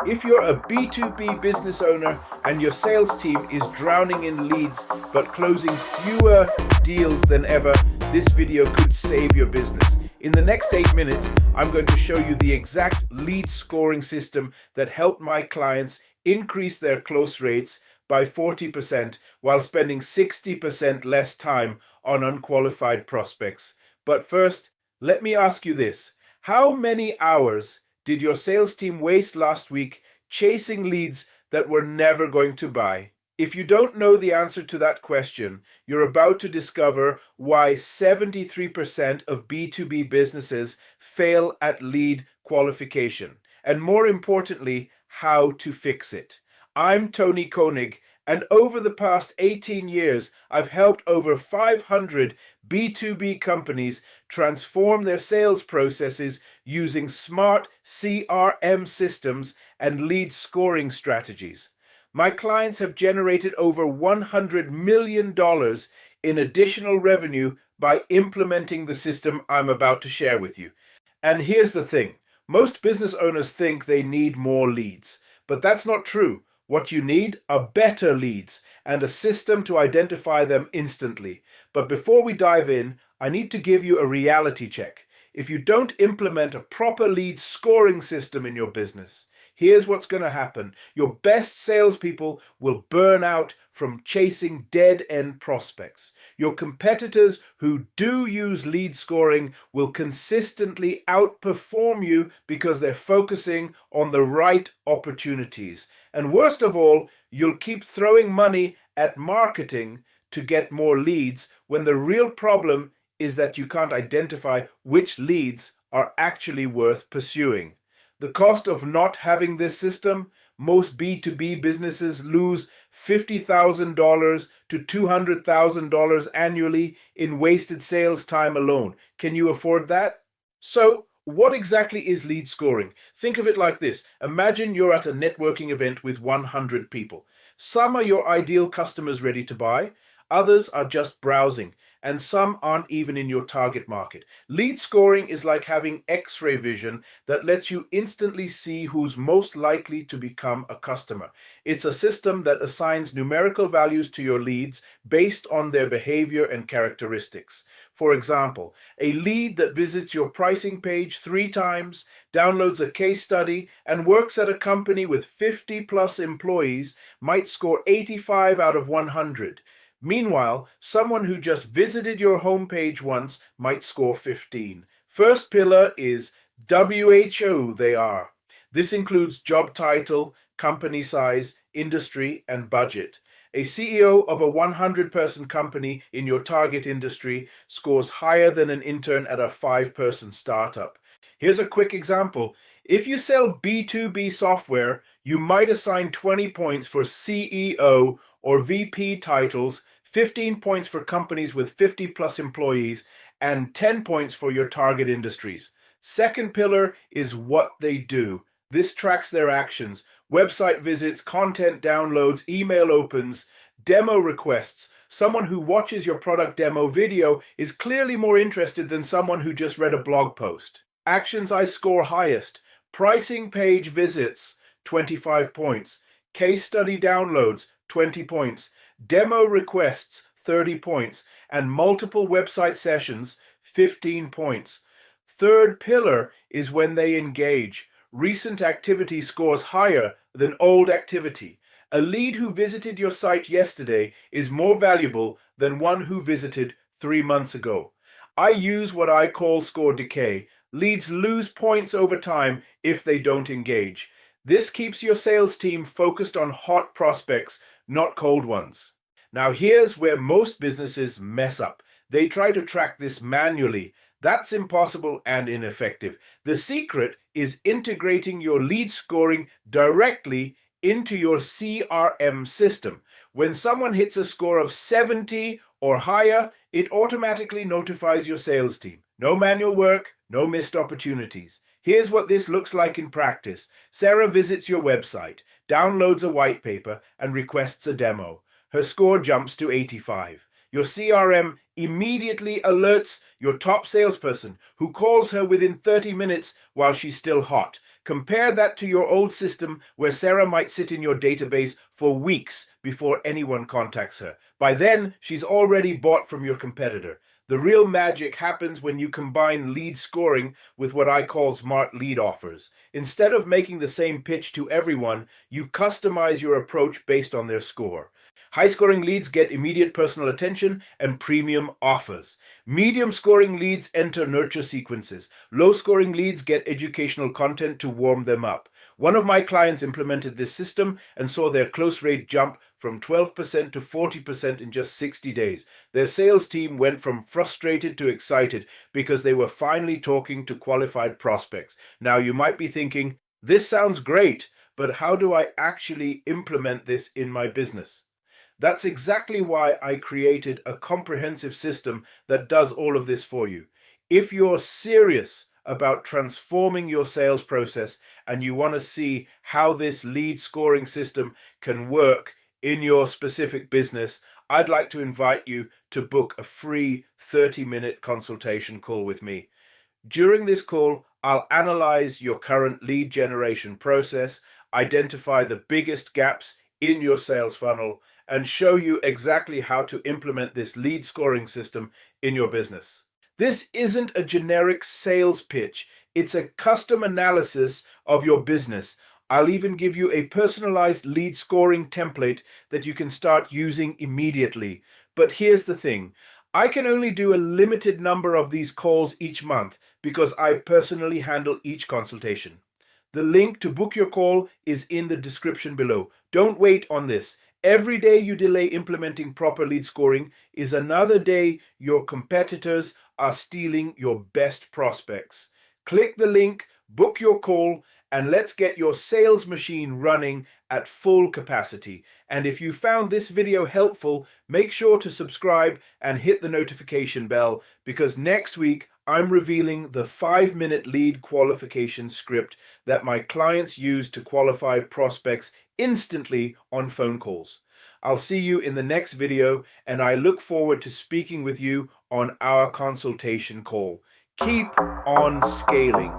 If you're a B2B business owner and your sales team is drowning in leads but closing fewer deals than ever, this video could save your business. In the next 8 minutes, I'm going to show you the exact lead scoring system that helped my clients increase their close rates by 40% while spending 60% less time on unqualified prospects. But first, let me ask you this. How many hours did your sales team waste last week chasing leads that were never going to buy? If you don't know the answer to that question, you're about to discover why 73% of B2B businesses fail at lead qualification, and more importantly, how to fix it. I'm Tony Koenig, and over the past 18 years, I've helped over 500 B2B companies transform their sales processes using smart CRM systems and lead scoring strategies. My clients have generated over $100 million in additional revenue by implementing the system I'm about to share with you. And here's the thing. Most business owners think they need more leads, but that's not true. What you need are better leads and a system to identify them instantly. But before we dive in, I need to give you a reality check. If you don't implement a proper lead scoring system in your business, here's what's going to happen. Your best salespeople will burn out from chasing dead-end prospects. Your competitors who do use lead scoring will consistently outperform you because they're focusing on the right opportunities. And worst of all, you'll keep throwing money at marketing to get more leads when the real problem is that you can't identify which leads are actually worth pursuing. The cost of not having this system, most B2B businesses lose $50,000 to $200,000 annually in wasted sales time alone. Can you afford that? So, what exactly is lead scoring? Think of it like this. Imagine you're at a networking event with 100 people. Some are your ideal customers ready to buy, others are just browsing, and some aren't even in your target market. Lead scoring is like having X-ray vision that lets you instantly see who's most likely to become a customer. It's a system that assigns numerical values to your leads based on their behavior and characteristics. For example, a lead that visits your pricing page 3 times, downloads a case study, and works at a company with 50+ employees might score 85 out of 100. Meanwhile, someone who just visited your homepage once might score 15. First pillar is WHO they are. This includes job title, company size, industry, and budget. A CEO of a 100-person company in your target industry scores higher than an intern at a 5-person startup. Here's a quick example. If you sell B2B software, you might assign 20 points for CEO or VP titles, 15 points for companies with 50+ employees, and 10 points for your target industries. Second pillar is what they do. This tracks their actions, website visits, content downloads, email opens, demo requests. Someone who watches your product demo video is clearly more interested than someone who just read a blog post. Actions I score highest. Pricing page visits, 25 points. Case study downloads, 20 points. Demo requests, 30 points. And multiple website sessions, 15 points. Third pillar is when they engage. Recent activity scores higher than old activity. A lead who visited your site yesterday is more valuable than one who visited 3 months ago. I use what I call score decay. Leads lose points over time if they don't engage. This keeps your sales team focused on hot prospects, not cold ones. Now here's where most businesses mess up. They try to track this manually. That's impossible and ineffective. The secret is integrating your lead scoring directly into your CRM system. When someone hits a score of 70 or higher, it automatically notifies your sales team. No manual work, no missed opportunities. Here's what this looks like in practice. Sarah visits your website, downloads a white paper, and requests a demo. Her score jumps to 85. Your CRM immediately alerts your top salesperson who calls her within 30 minutes while she's still hot. Compare that to your old system where Sarah might sit in your database for weeks before anyone contacts her. By then, she's already bought from your competitor. The real magic happens when you combine lead scoring with what I call smart lead offers. Instead of making the same pitch to everyone, you customize your approach based on their score. High-scoring leads get immediate personal attention and premium offers. Medium-scoring leads enter nurture sequences. Low-scoring leads get educational content to warm them up. One of my clients implemented this system and saw their close rate jump from 12% to 40% in just 60 days. Their sales team went from frustrated to excited because they were finally talking to qualified prospects. Now you might be thinking, this sounds great, but how do I actually implement this in my business? That's exactly why I created a comprehensive system that does all of this for you. If you're serious about transforming your sales process and you want to see how this lead scoring system can work in your specific business, I'd like to invite you to book a free 30-minute consultation call with me. During this call, I'll analyze your current lead generation process, identify the biggest gaps in your sales funnel, and show you exactly how to implement this lead scoring system in your business. This isn't a generic sales pitch. It's a custom analysis of your business. I'll even give you a personalized lead scoring template that you can start using immediately. But here's the thing. I can only do a limited number of these calls each month because I personally handle each consultation. The link to book your call is in the description below. Don't wait on this. Every day you delay implementing proper lead scoring is another day your competitors are stealing your best prospects. Click the link, book your call, and let's get your sales machine running at full capacity. And if you found this video helpful, make sure to subscribe and hit the notification bell, because next week I'm revealing the 5-minute lead qualification script that my clients use to qualify prospects instantly on phone calls. I'll see you in the next video, and I look forward to speaking with you on our consultation call. Keep on scaling.